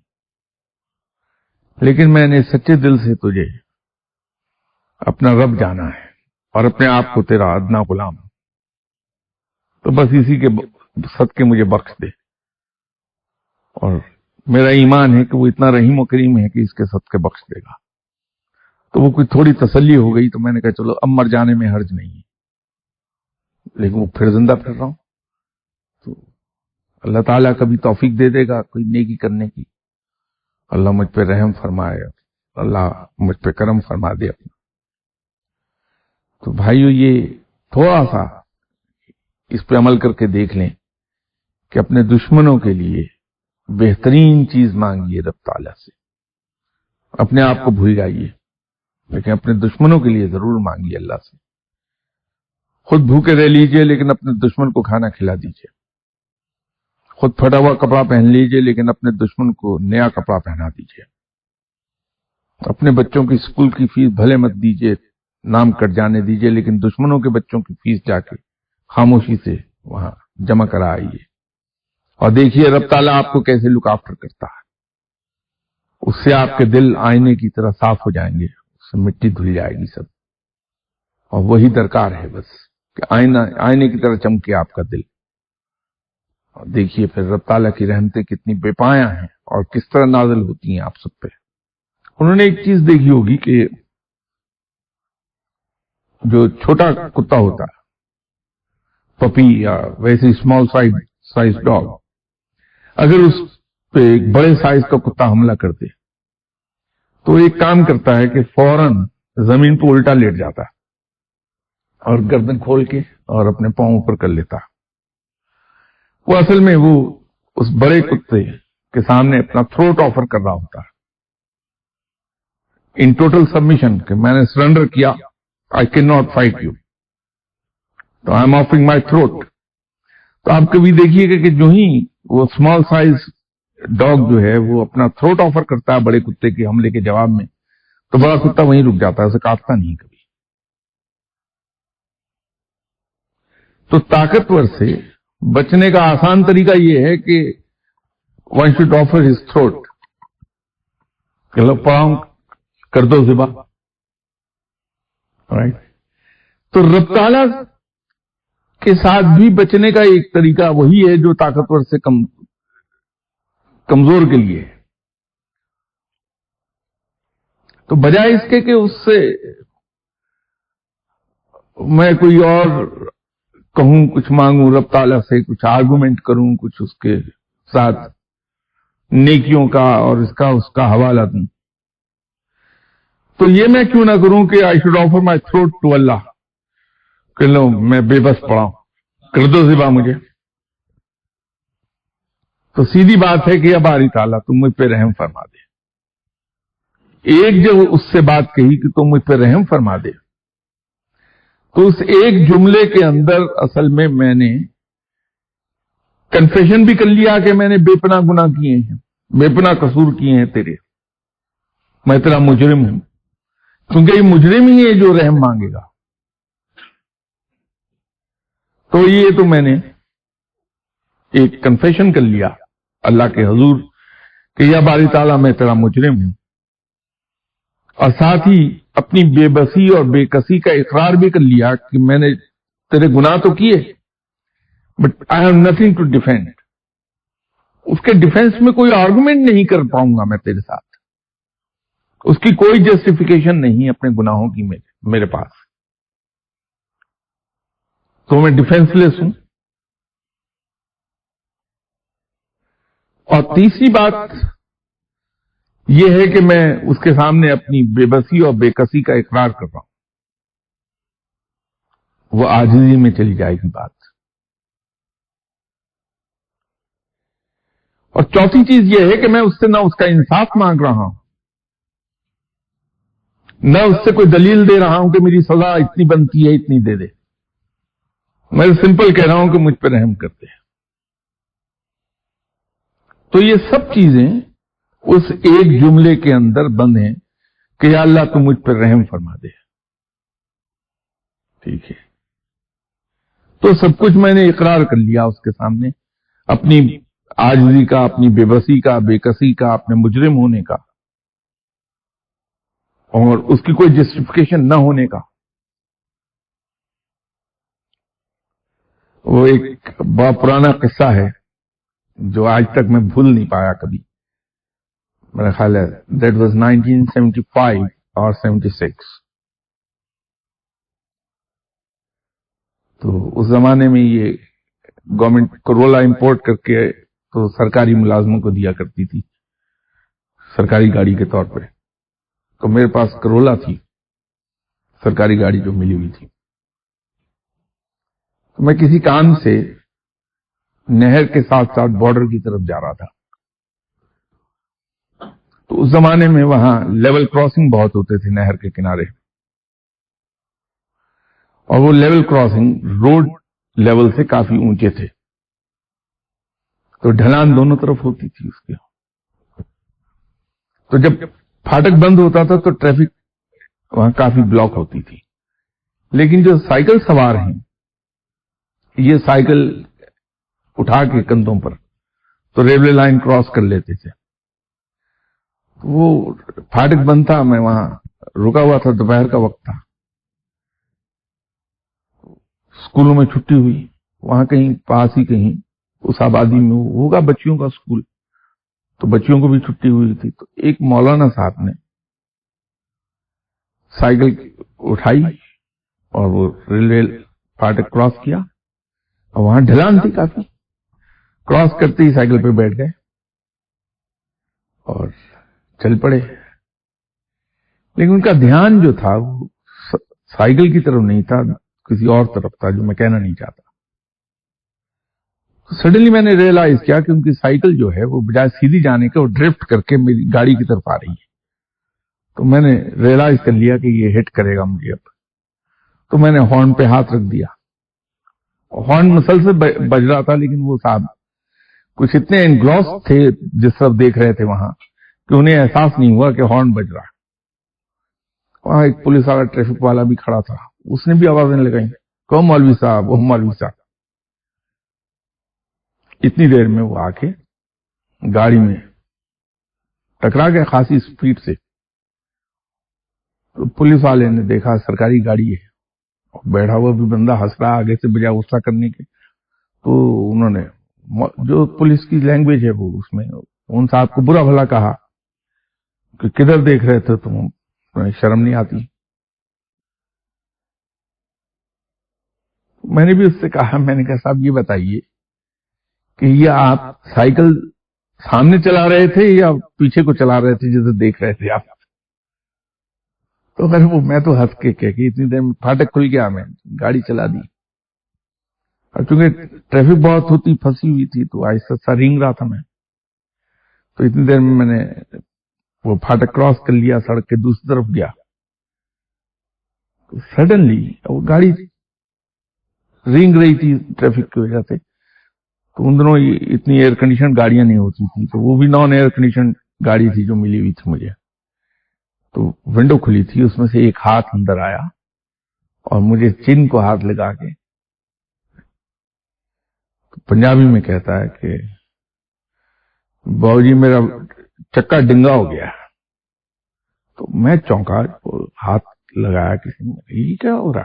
لیکن میں نے سچے دل سے تجھے اپنا رب جانا ہے اور اپنے آپ کو تیرا ادنا غلام. تو بس اسی کے صدقے مجھے بخش دے، اور میرا ایمان ہے کہ وہ اتنا رحیم و کریم ہے کہ اس کے صدقے بخش دے گا. تو وہ کوئی تھوڑی تسلی ہو گئی. تو میں نے کہا چلو اب مر جانے میں حرج نہیں ہے، لیکن وہ پھر زندہ پھر رہا ہوں، تو اللہ تعالیٰ کبھی توفیق دے دے گا کوئی نیکی کرنے کی. اللہ مجھ پہ رحم فرمائے، اللہ مجھ پہ کرم فرما دے اپنا. تو بھائیو یہ تھوڑا سا اس پہ عمل کر کے دیکھ لیں کہ اپنے دشمنوں کے لیے بہترین چیز مانگیے رب تعالیٰ سے. اپنے آپ کو بھول جائیے لیکن اپنے دشمنوں کے لیے ضرور مانگیے اللہ سے. خود بھوکے رہ لیجئے لیکن اپنے دشمن کو کھانا کھلا دیجئے. خود پھٹا ہوا کپڑا پہن لیجئے لیکن اپنے دشمن کو نیا کپڑا پہنا دیجئے. اپنے بچوں کی اسکول کی فیس بھلے مت دیجئے، نام کٹ جانے دیجئے، لیکن دشمنوں کے بچوں کی فیس جا کے خاموشی سے وہاں جمع کرا آئیے، اور دیکھیے رب تعالیٰ آپ کو کیسے لک آفٹر کرتا ہے. اس سے آپ کے دل آئینے کی طرح صاف ہو جائیں گے، اس سے مٹی دھل جائے گی سب. اور وہی درکار ہے بس کہ آئینے کی طرح چمکے آپ کا دل. اور دیکھیے پھر رب تعالیٰ کی رحمتیں کتنی بے پایاں ہیں اور کس طرح نازل ہوتی ہیں آپ سب پہ. انہوں نے ایک چیز دیکھی ہوگی کہ جو چھوٹا کتا ہوتا ہے، پپی یا ویسے اسمال سائز ڈاگ، اگر اس پہ ایک بڑے سائز کا کتا حملہ کر دے تو ایک کام کرتا ہے کہ فوراً زمین پہ الٹا لیٹ جاتا ہے اور گردن کھول کے اور اپنے پاؤں اوپر کر لیتا. وہ اصل میں وہ اس بڑے کتے کے سامنے اپنا تھروٹ آفر کر رہا ہوتا ہے ان ٹوٹل سبمیشن کہ میں نے سرنڈر کیا، I can not fight you, تو I am offering my throat. تو آپ کبھی دیکھیے گا کہ جو ہی وہ اسمال سائز ڈاگ جو ہے وہ اپنا تھروٹ آفر کرتا ہے بڑے کتے کے حملے کے جواب میں، تو بڑا کتا وہیں رک جاتا ہے، اسے کاٹتا نہیں کبھی. تو طاقتور سے بچنے کا آسان طریقہ یہ ہے کہ one should offer his throat, کہ لو پاؤں کر دو ذبح. رائٹ. تو رب تعالیٰ کے ساتھ بھی بچنے کا ایک طریقہ وہی ہے جو طاقتور سے کمزور کے لیے. تو بجائے اس کے کہ اس سے میں کوئی اور کہوں، کچھ مانگوں رب تعالیٰ سے، کچھ آرگومنٹ کروں، کچھ اس کے ساتھ نیکیوں کا اور اس کا حوالہ دوں، تو یہ میں کیوں نہ کروں کہ I should offer my throat to Allah, کہ لو میں بے بس پڑا ہوں، کر دو ذبح مجھے. تو سیدھی بات ہے کہ اب باری تعالیٰ تم مجھ پہ رحم فرما دے. ایک جب اس سے بات کہی کہ تم مجھ پہ رحم فرما دے، تو اس ایک جملے کے اندر اصل میں نے کنفیشن بھی کر لیا کہ میں نے بے پناہ گناہ کیے ہیں، بے پناہ قصور کیے ہیں تیرے، میں تیرا مجرم ہوں، کیونکہ یہ مجرم ہی ہے جو رحم مانگے گا. تو یہ تو میں نے ایک کنفیشن کر لیا اللہ کے حضور کہ یا باری تعالیٰ میں تیرا مجرم ہوں، اور ساتھ ہی اپنی بے بسی اور بے کسی کا اقرار بھی کر لیا کہ میں نے تیرے گناہ تو کیے but I have nothing to defend. اس کے ڈیفینس میں کوئی آرگومنٹ نہیں کر پاؤں گا میں تیرے ساتھ، اس کی کوئی جسٹیفیکیشن نہیں اپنے گناہوں کی میرے پاس، تو میں ڈیفینس لیس ہوں. اور تیسری بات یہ ہے کہ میں اس کے سامنے اپنی بے بسی اور بے کسی کا اقرار کر رہا ہوں. وہ عاجزی میں چلی جائے گی بات. اور چوتھی چیز یہ ہے کہ میں اس سے نہ اس کا انصاف مانگ رہا ہوں، نہ اس سے کوئی دلیل دے رہا ہوں کہ میری سزا اتنی بنتی ہے اتنی دے دے. میں سمپل کہہ رہا ہوں کہ مجھ پہ رحم کرتے ہیں. تو یہ سب چیزیں اس ایک جملے کے اندر بند ہیں کہ یا اللہ تو مجھ پر رحم فرما دے. ٹھیک ہے، تو سب کچھ میں نے اقرار کر لیا اس کے سامنے، اپنی عاجزی کا، اپنی بے بسی کا، بے کسی کا، اپنے مجرم ہونے کا، اور اس کی کوئی جسٹیفیکیشن نہ ہونے کا. وہ ایک بہت پرانا قصہ ہے جو آج تک میں بھول نہیں پایا کبھی. میرا خیال ہے دیٹ واز 1975 اور 76. تو اس زمانے میں یہ گورنمنٹ کرولا امپورٹ کر کے تو سرکاری ملازموں کو دیا کرتی تھی سرکاری گاڑی کے طور پہ. تو میرے پاس کرولا تھی، سرکاری گاڑی جو ملی ہوئی تھی. تو میں کسی کام سے نہر کے ساتھ ساتھ بارڈر کی طرف جا رہا تھا. تو اس زمانے میں وہاں لیول کراسنگ بہت ہوتے تھے نہر کے کنارے، اور وہ لیول کراسنگ روڈ لیول سے کافی اونچے تھے، تو ڈھلان دونوں طرف ہوتی تھی اس کے. تو جب پھاٹک بند ہوتا تھا تو ٹریفک وہاں کافی بلاک ہوتی تھی. لیکن جو سائیکل سوار ہیں یہ سائیکل اٹھا کے کندھوں پر تو ریلوے لائن کراس کر لیتے تھے. وہ پھاٹک بند تھا، میں وہاں رکا ہوا تھا، دوپہر کا وقت تھا. اسکولوں میں چھٹی ہوئی، وہاں کہیں پاس ہی کہیں اس آبادی میں ہوگا بچیوں کا اسکول، تو بچیوں کو بھی چھٹی ہوئی تھی. تو ایک مولانا صاحب نے سائیکل اٹھائی اور وہ ریلوے پھاٹک کراس کیا، اور وہاں ڈھلان تھی کافی. کراس کرتے ہی سائیکل پہ بیٹھ گئے اور چل پڑے. لیکن ان کا دھیان جو تھا وہ سائیکل کی طرف نہیں تھا، کسی اور طرف تھا جو میں کہنا نہیں چاہتا. تو سڈنلی میں نے ریئلائز کیا کہ ان کی سائیکل جو ہے وہ بجائے سیدھی جانے کے وہ ڈرفٹ کر کے میری گاڑی کی طرف آ رہی ہے. تو میں نے ریئلائز کر لیا کہ یہ ہٹ کرے گا مجھے اب. تو میں نے ہارن پہ ہاتھ رکھ دیا. ہارن مسلسل بج رہا تھا، لیکن وہ صاحب کچھ اتنے انگلوس تھے جس طرف دیکھ رہے تھے وہاں کہ انہیں احساس نہیں ہوا کہ ہارن بج رہا. وہاں ایک پولیس والا ٹریفک والا بھی کھڑا تھا، اس نے بھی آوازیں لگائیں، کہو مولوی صاحب، وہ مولوی صاحب. اتنی دیر میں وہ آ کے گاڑی میں ٹکرا گئے خاصی اسپیڈ سے. تو پولیس والے نے دیکھا سرکاری گاڑی ہے، بیٹھا ہوا بھی بندہ ہنس رہا آگے سے بجائے غصہ کرنے کے. تو انہوں نے جو پولیس کی لینگویج ہے وہ اس میں ان صاحب کو برا بھلا کہا کہ کدھر دیکھ رہے تھے تم، شرم نہیں آتی. میں نے بھی اس سے کہا، میں نے کہا صاحب یہ بتائیے کہ یہ آپ سائیکل سامنے چلا رہے تھے یا پیچھے کو چلا رہے تھے جسے دیکھ رہے تھے آپ؟ تو میں تو ہنس کے کہ اتنی دیر میں پھاٹک کھل گیا، میں گاڑی چلا دی. اور چونکہ ٹریفک بہت ہوتی پھنسی ہوئی تھی تو آہستہ آہستہ رینگ رہا تھا میں. تو اتنی دیر میں نے وہ پھاٹک کراس کر لیا، سڑک کے دوسری طرف گیا. سڈنلی وہ گاڑی رینگ رہی تھی ٹریفک کی وجہ سے. تو ان دنوں اتنی ایئر کنڈیشن گاڑیاں نہیں ہوتی تھی، تو وہ بھی نان ایئر کنڈیشن گاڑی تھی جو ملی ہوئی تھی مجھے. تو ونڈو کھلی تھی، اس میں سے ایک ہاتھ اندر آیا اور مجھے چن کو ہاتھ لگا کے پنجابی میں کہتا ہے کہ باؤ جی میرا چکا ڈنگا ہو گیا. تو میں چونکا، ہاتھ لگایا کسی نے، یہ کیا ہو رہا؟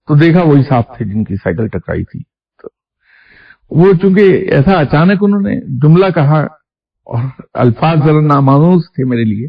تو دیکھا وہی صاحب تھے جن کی سائیکل ٹکرائی تھی. تو وہ چونکہ ایسا اچانک انہوں نے جملہ کہا اور الفاظ ذرا نامانوس تھے میرے لیے،